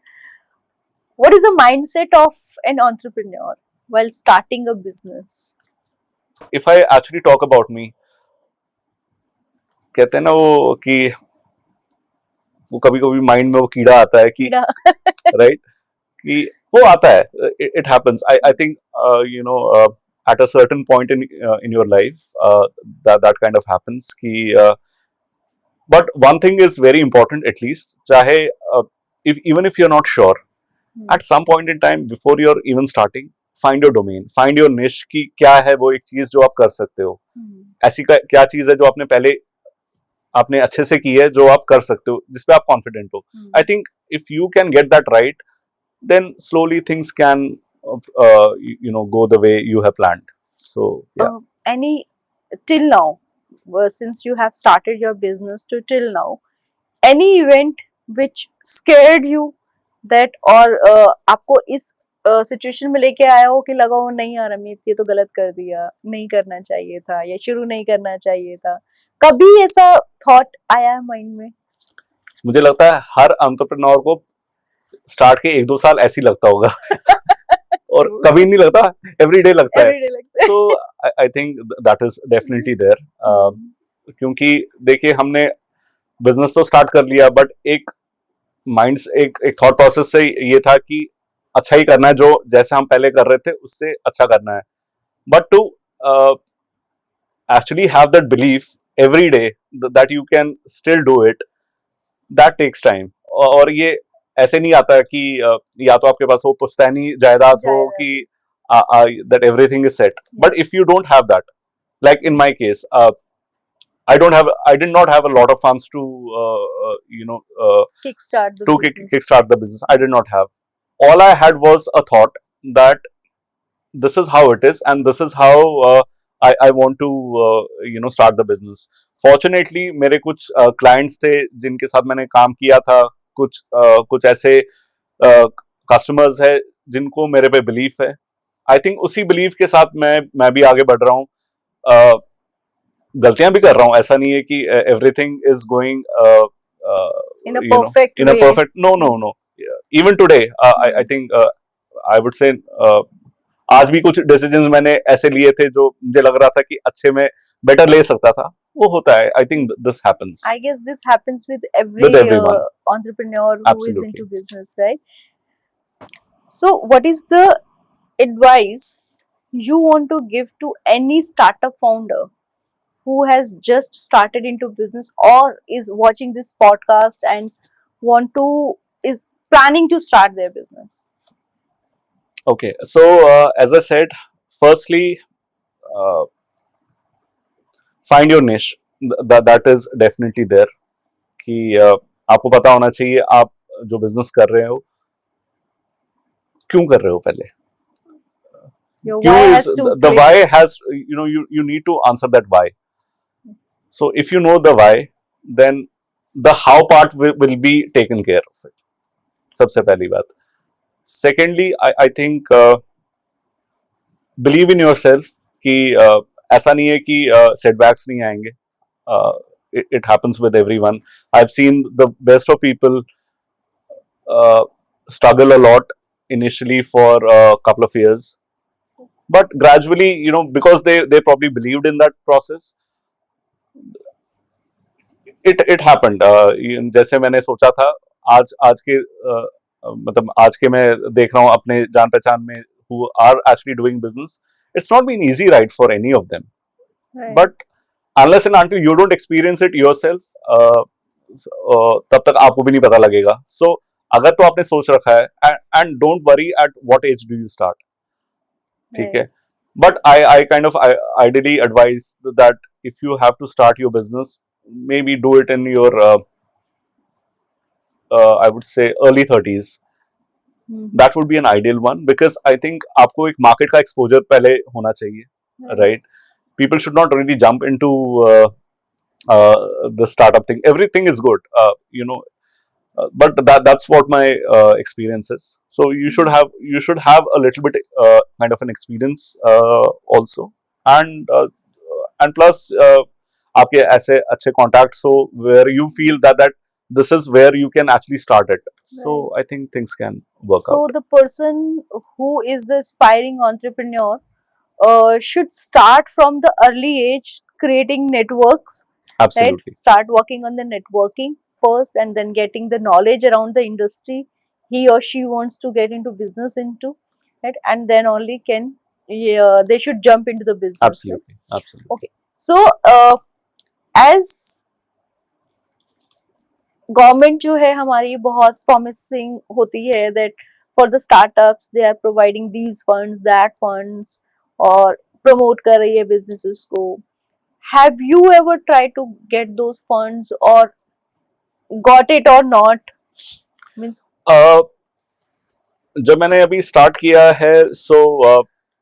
What is the mindset of an entrepreneur while starting a business? If I actually talk about me, कहते हैं ना वो कि वो कभी कभी mind में वो कीड़ा आता है कि कीड़ा राइट कि वो आता है. It happens. I think you know, at a certain point in your life that kind of happens कि but one thing is very important, at least चाहे even if you're not sure, at some point in time before you're even starting, find your domain, find your niche कि क्या है वो एक चीज जो आप कर सकते हो. ऐसी क्या चीज है जो आपने अच्छे से की है, जो आप कर सकते हो, जिसपे आप कॉन्फिडेंट हो. I think if you can get that right, then slowly things can you know, go the way you have planned. So yeah. Any till now, since you have started your business to till now, any event which scared you that और आपको इस situation में लेके आया हो कि लगा हो नहीं यार अमित ये तो गलत कर दिया, नहीं करना चाहिए था या शुरू नहीं करना चाहिए था, कभी ऐसा थॉट आया माइंड में? मुझे लगता है हर एंटरप्रेन्योर को स्टार्ट के 1-2 साल ऐसे ही लगता होगा और कभी नहीं लगता, एवरीडे लगता है. So I think that is definitely there. क्योंकि देखिए हमने बिजनेस तो स्टार्ट कर लिया, बट एक थॉट प्रोसेस से ये था कि अच्छा ही करना है, जो जैसे हम पहले कर रहे थे उससे अच्छा करना है. But to actually have that belief every day that you can still do it, that takes time. और ये ऐसे नहीं आता कि या तो आपके पास वो पुश्तैनी जायदाद हो कि that everything is set. But if you don't have that, like in my case, I did not have a lot of funds to you know, kickstart the business. I did not have. All I had was a thought that this is how it is and this is how I want to you know, start the business. Fortunately मेरे कुछ clients थे जिनके साथ मैंने काम किया था, कुछ ऐसे कस्टमर्स है जिनको मेरे पे बिलीफ है. आई थिंक उसी बिलीफ के साथ मैं भी आगे बढ़ रहा हूँ. गलतियां भी कर रहा हूँ, ऐसा नहीं है कि everything is going in a perfect way. No. Even today I think I would say आज भी कुछ डिसीजंस मैंने ऐसे लिए थे जो मुझे लग रहा था कि अच्छे में बेटर ले सकता था, वो होता है. I think this happens. I guess this happens with everyone. Entrepreneur who Absolutely. is into business, right? So what is the advice you want to give to any startup founder who has just started into business or is watching this podcast and is planning to start their business? Okay, so as I said, firstly, find your niche. That is definitely there. कि आपको पता होना चाहिए आप जो business कर रहे हो क्यों कर रहे हो. पहले Your why has to the why has, you know, you need to answer that why. So if you know the why, then the how part will be taken care of it. सबसे पहली बात. Secondly, I think believe in yourself कि ऐसा नहीं है कि setbacks नहीं आएंगे. It happens with everyone. I've seen the best of people struggle a lot initially for a couple of years, but gradually, because they probably believed in that process, it happened. जैसे मैंने सोचा था, आज के मतलब आज के मैं देख रहा हूँ अपने जान पहचान में who are actually doing business. It's not been easy ride for any of them, Right. but unless and until you don't experience it yourself, तब तक आपको भी नहीं पता लगेगा. So अगर तो आपने सोच रखा है, and don't worry at what age do you start. ठीक है. But I kind of ideally advise that if you have to start your business, maybe do it in your I would say early 30s. Mhm. That would be an ideal one, because I think आपको एक market का exposure पहले होना चाहिए, right? People should not really jump into the startup thing. Everything is good, but that's what my experience is. So you should have a little bit kind of an experience also, and plus आपके ऐसे अच्छे contacts हो where you feel that this is where you can actually start it. So I think things can work So out. the person who is the aspiring entrepreneur should start from the early age creating networks, right? Absolutely. Start working on the networking first and then getting the knowledge around the industry he or she wants to get into business into, right? And then only can they should jump into the business. Right? Absolutely. Absolutely. Okay. So as government जो है हमारी बहुत promising होती है that for the startups they are providing these funds that funds और promote कर रही है बिजनेसेस को. Have you ever try to get those funds और got it or not? Means जब मैंने अभी स्टार्ट किया है, so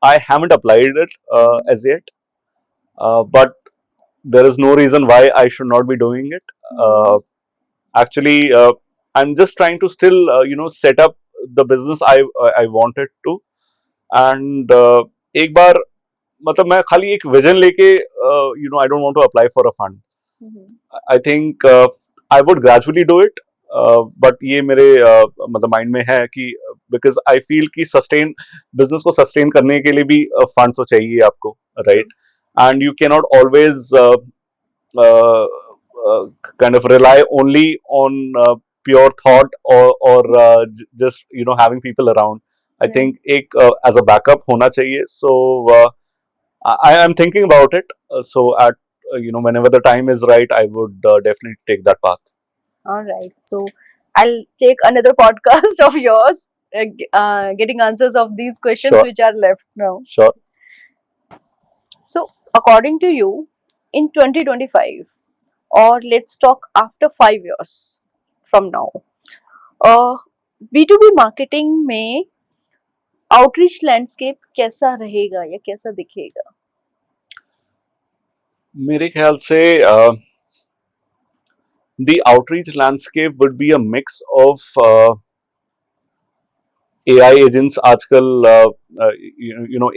I haven't applied it as yet, but there is no reason why I should not be doing it. Actually, I'm just trying to still set up the business I wanted to, and एक बार मतलब मैं खाली एक vision लेके I don't want to apply for a fund. I think I would gradually do it, but ये मेरे मतलब mind में है कि because I feel कि sustain business को sustain करने के लिए भी funds तो चाहिए आपको, right? And you cannot always uh, kind of rely only on pure thought or just having people around. I Yeah. think एक as a backup होना चाहिए. So I am thinking about it. So at whenever the time is right, I would definitely take that path. All right. So I'll take another podcast of yours, getting answers of these questions Sure. which are left now. Sure. So, according to you, in 2025, or let's talk after 5 years from now, B2B marketing में outreach landscape कैसा रहेगा या कैसा दिखेगा? मेरे ख्याल से the outreach landscape would be a mix of AI agents. आजकल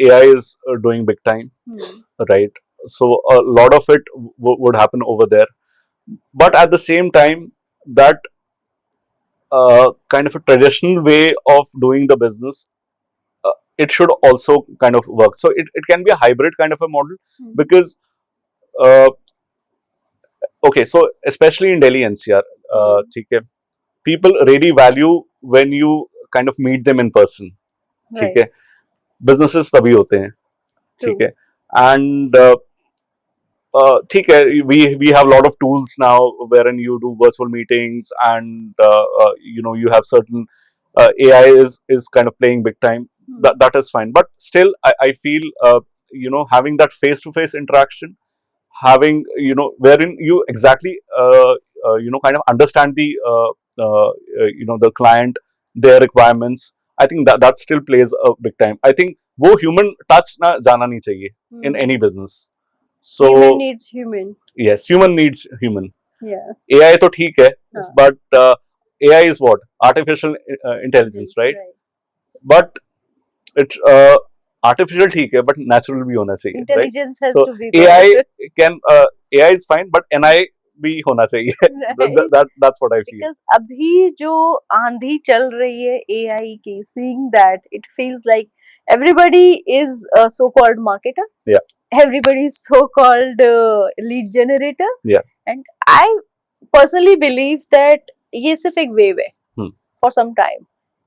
AI is doing big time, right? So a lot of it would happen over there, but at the same time, that kind of a traditional way of doing the business, it should also kind of work. So it can be a hybrid kind of a model, because okay, so especially in Delhi NCR, ठीक है, people really value when you kind of meet them in person. ठीक है, businesses तभी होते हैं, ठीक है, and ठीक है, we have a lot of tools now wherein you do virtual meetings, and you have certain AI is kind of playing big time. That is fine, but still I feel having that face-to-face interaction, having wherein you exactly kind of understand the the client, their requirements. I think that still plays a big time. I think वो human touch ना जाना नहीं चाहिए in any business. So Human needs human. yes, human needs human. Yeah. AI तो ठीक है, हाँ. but AI is what? Artificial intelligence, right? But it's artificial ठीक है, but natural भी होना चाहिए, right? Intelligence has So to be AI there. can AI is fine, but NI भी होना चाहिए. Right. That's what I feel. Because अभी जो आंधी चल रही है AI की, seeing that it feels like everybody is a so-called marketer. Yeah. Everybody is so-called lead generator. Yeah. And I personally believe that ये सिर्फ एक wave है for some time.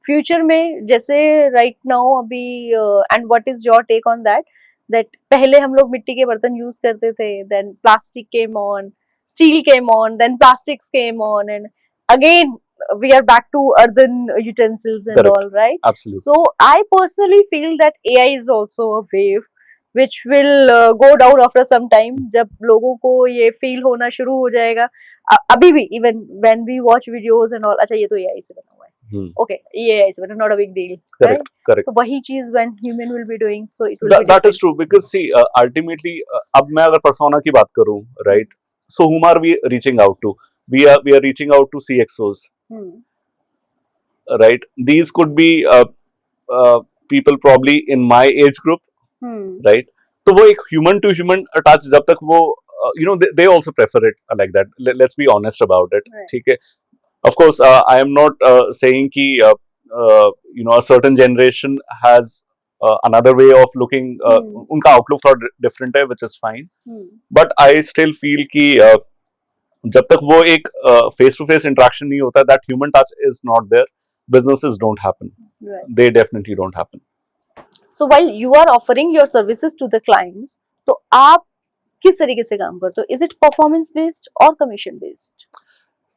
Future में जैसे right now अभी and what is your take on that? That पहले हम लोग मिट्टी के बर्तन use करते थे, then plastic came on, steel came on, then plastics came on, and again we are back to earthen utensils and Correct. all, right? Absolutely. So I personally feel that AI is also a wave which will go down after some time. जब लोगों को ये feel होना शुरू हो जाएगा, अभी भी even when we watch videos and all, अच्छा ये तो AI से बना हुआ है, okay ये AI से बना, not a big deal, Correct. right? Correct. तो वही चीज when human will be doing, so it will be That is different. true because see, ultimately, अब मैं अगर persona की बात करूँ, right? So whom are we reaching out to? We are reaching out to CXOs, right? These could be people probably in my age group, right? तो वो एक human to human touch जब तक वो they also prefer it like that. Let's be honest about it. Right. ठीक है. Of course, I am not saying कि a certain generation has another way of looking. उनका outlook थोड़ा different है, which is fine. But I still feel कि जब तक वो एक face to face interaction नहीं होता, that human touch is not there. Businesses don't happen. Right. They definitely don't happen. So while you are offering your services to the clients, तो आप किस तरीके से काम करते हो? Is it performance based or commission based?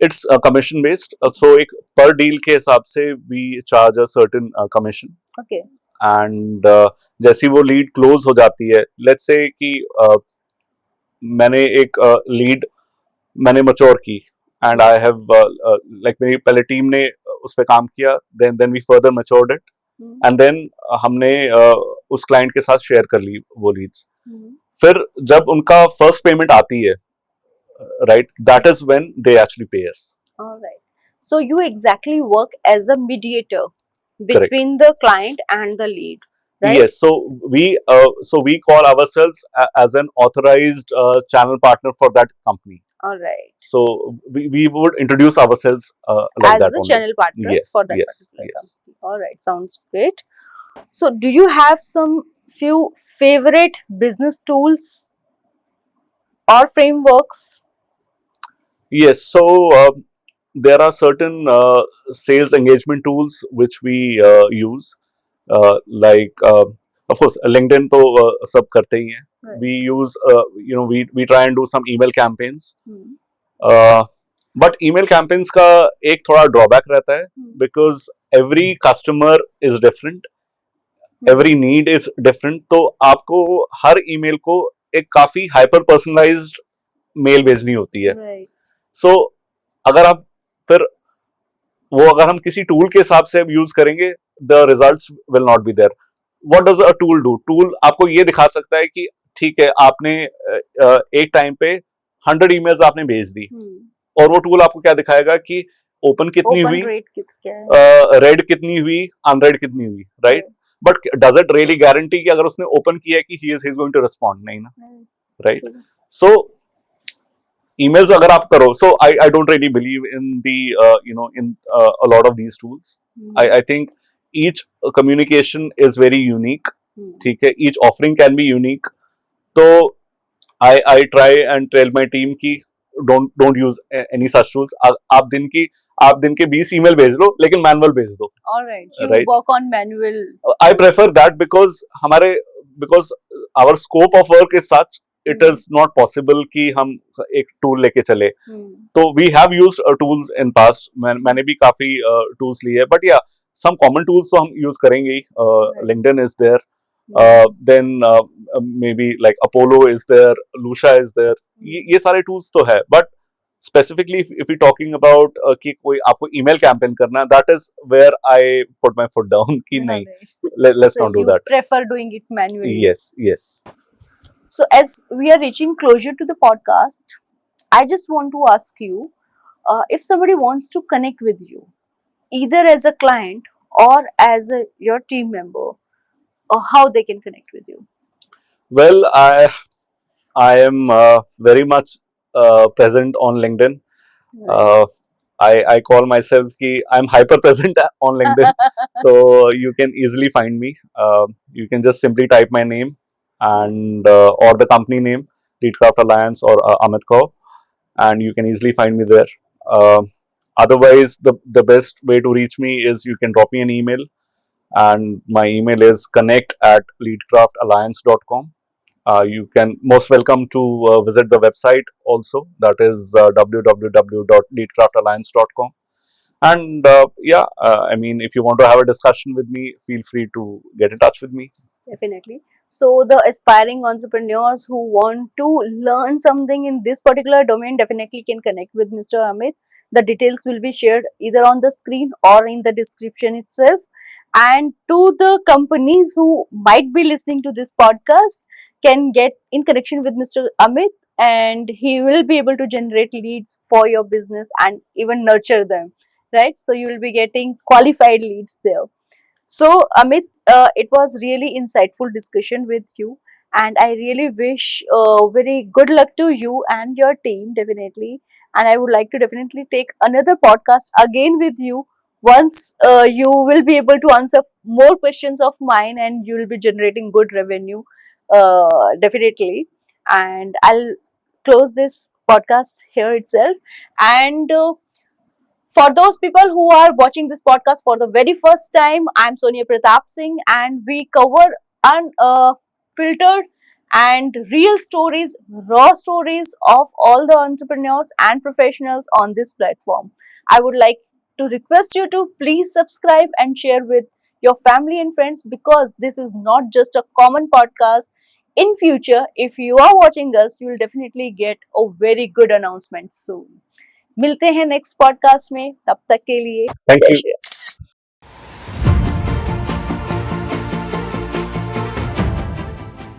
It's commission based. So एक per deal के हिसाब से we charge a certain commission. Okay. And जैसी वो lead close हो जाती है, let's say कि मैंने एक lead मैंने mature की and I have like मेरी पहले team ने उस पे काम किया, then we further matured it. And then हमने उस client के साथ share कर ली वो leads. फिर जब उनका first payment आती है, right, that is when they actually pay us. All right. So you exactly work as a mediator Correct. between the client and the lead, right? Yes. So we call ourselves as an authorized channel partner for that company. All right. So we would introduce ourselves like As that the only. channel partner Yes, for that yes, particular yes. company. All right. Sounds great. So do you have some few favorite business tools or frameworks? Yes. So there are certain sales engagement tools which we use, like of course LinkedIn तो सब करते ही हैं. Right. We use we try and do some email campaigns. But email campaigns का एक थोड़ा drawback रहता है because every customer is different, every need is different. तो आपको हर email को एक काफी hyper personalized mail भेजनी होती है. Right. So अगर आप फिर वो अगर हम किसी टूल के हिसाब से यूज करेंगे, the results will not be there. What does a tool do? Tool आपको ये दिखा सकता है कि ठीक है आपने एक टाइम पे 100 ईमेल्स आपने भेज दी, और वो टूल आपको क्या दिखाएगा कि ओपन कितनी हुई, रेड कितनी हुई, अनरेड कितनी हुई, right? But does it really guarantee कि अगर उसने ओपन किया है कि he is going to respond? नहीं ना, राइट? सो emails अगर आप करो, so I don't really believe in the in a lot of these tools. I think each communication is very unique. ठीक है, each offering can be unique. तो I try and tell my team कि don't use any such tools. आप दिन के 20 email भेज लो, लेकिन manual भेज दो. All right. You work on manual. I prefer that because our scope of work is such. It is not possible कि हम एक टूल लेके चले. तो we have used tools in past. मैंने भी काफी tools लिए है, but yeah, some common tools तो हम use करेंगे ही. LinkedIn is there. Then maybe like Apollo is there, Lusha is there. ये सारे tools तो है. But specifically if we're talking about कि कोई आपको email campaign करना, that is where I put my foot down कि नहीं, let's So not do you that. prefer doing it manually. Yes. So, as we are reaching closer to the podcast, I just want to ask you, if somebody wants to connect with you, either as a client or as your team member, how they can connect with you. Well, I am very much present on LinkedIn. Right. Uh, I call myself ki I'm hyper present on LinkedIn, so you can easily find me. You can just simply type my name and or the company name, Leadcraft Alliance or Amit Kaur, and you can easily find me there. Uh, Otherwise, the best way to reach me is you can drop me an email, and my email is connect@leadcraftalliance.com. You can most welcome to visit the website also, that is www.leadcraftalliance.com. And I mean, if you want to have a discussion with me, feel free to get in touch with me. Definitely. So, the aspiring entrepreneurs who want to learn something in this particular domain definitely can connect with Mr. Amit. The details will be shared either on the screen or in the description itself. And to the companies who might be listening to this podcast, can get in connection with Mr. Amit, and he will be able to generate leads for your business and even nurture them, right? So, you will be getting qualified leads there. So, Amit, it was really insightful discussion with you, and I really wish very good luck to you and your team, definitely. And I would like to definitely take another podcast again with you once you will be able to answer more questions of mine, and you will be generating good revenue, definitely. And I'll close this podcast here itself. And for those people who are watching this podcast for the very first time, I'm Sonia Pratap Singh, and we cover unfiltered and real stories, raw stories of all the entrepreneurs and professionals on this platform. I would like to request you to please subscribe and share with your family and friends, because this is not just a common podcast. In future, if you are watching us, you will definitely get a very good announcement soon. मिलते हैं next podcast में, तब तक के लिए Thank you.